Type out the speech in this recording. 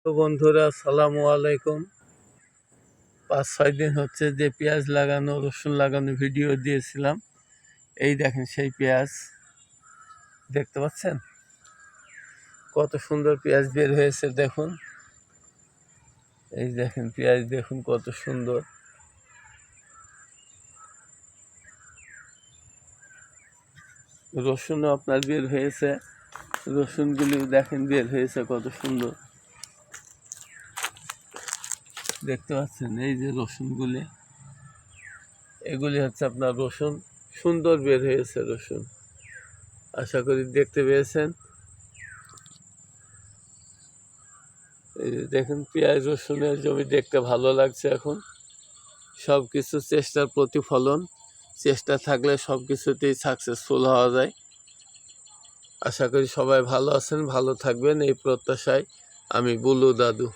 তো বন্ধুরা, আসসালামু আলাইকুম। 5-6 দিন হচ্ছে যে পেঁয়াজ লাগানো, রসুন লাগানো ভিডিও দিয়েছিলাম। এই দেখেন সেই পেঁয়াজ, দেখতে পাচ্ছেন কত সুন্দর পেঁয়াজ বের হয়েছে। দেখুন, এই দেখেন পেঁয়াজ, দেখুন কত সুন্দর। রসুনও আপনার বের হয়েছে, রসুনগুলিও দেখেন বের হয়েছে কত সুন্দর, দেখতে পাচ্ছেন। এই যে রসুনগুলি, এগুলি হচ্ছে আপনার রসুন, সুন্দর বের হয়েছে রসুন। আশা করি দেখতে পেয়েছেন। এই যে দেখেন পেঁয়াজ রসুনের জমি দেখতে ভালো লাগছে। এখন সব কিছু চেষ্টার প্রতিফলন, চেষ্টা থাকলে সব কিছুতেই সাকসেসফুল হওয়া যায়। আশা করি সবাই ভালো আছেন, ভালো থাকবেন, এই প্রত্যাশায় আমি বুলু দাদু।